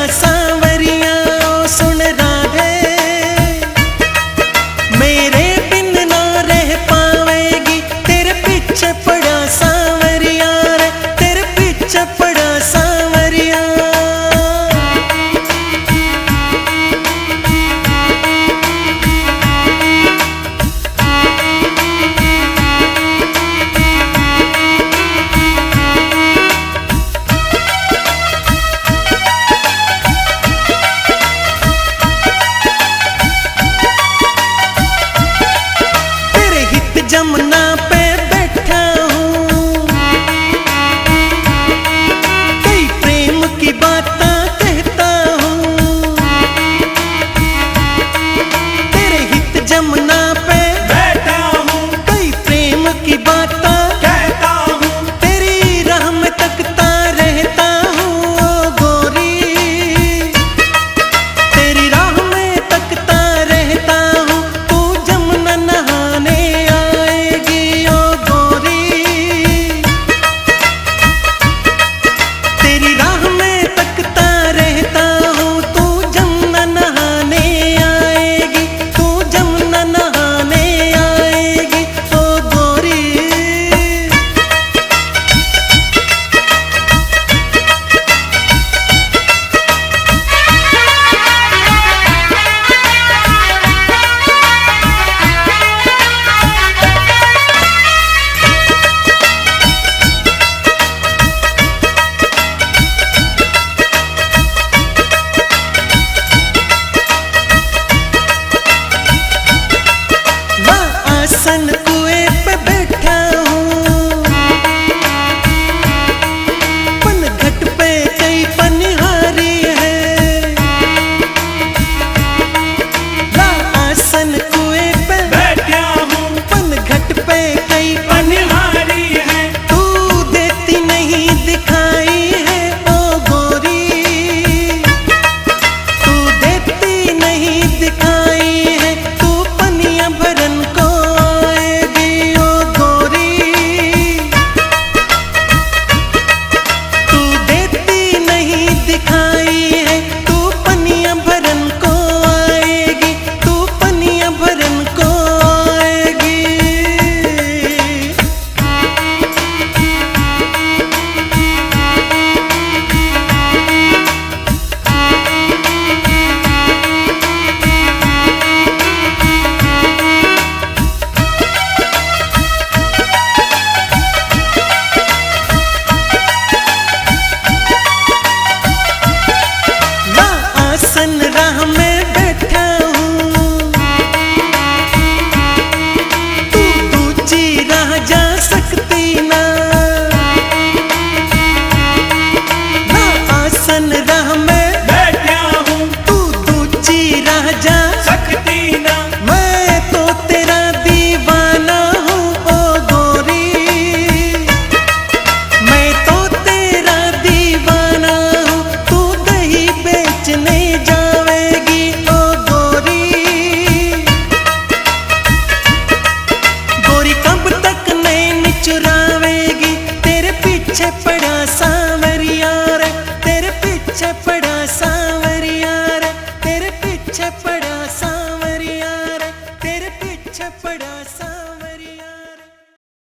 सांवरिया ओ सुन राधे, मेरे बिन ना रह पावेगी, तेरे पीछे पड़ा सांवरिया रे, तेरे पीछे पड़ा सांवरिया। जमुना पे बैठा हूँ, कई प्रेम की बातें कहता हूँ, तेरे हित जमुना पे बैठा हूँ, कई प्रेम की बातें कहता हूँ, तेरी राह में तकता रहता हूँ ओ गोरी, तेरी राह में तकता रहता हूँ, तू जमुना नहाने कुएं पे बैठा हूँ, पनघट पे कई पनिहारी है, ला आसन कुएं पे बैठा हूँ, पनघट पे कई पनिहारी है, तू देती नहीं दिखाई है ओ गोरी, तू देती नहीं दिखाई है, तू पनिया भरन को राह में बैठा हूँ, तू दूजी राह जा सकती ना, ना आसन राह में बैठा हूँ, तू दूजी राह जा सकती ना, मैं तो तेरा दीवाना हूँ ओ गोरी, मैं तो तेरा दीवाना हूँ, तू दही बेचने जावेगी ओ गोरी, गोरी कब तक नैन चुरावेगी, तेरे पीछे पड़ा सा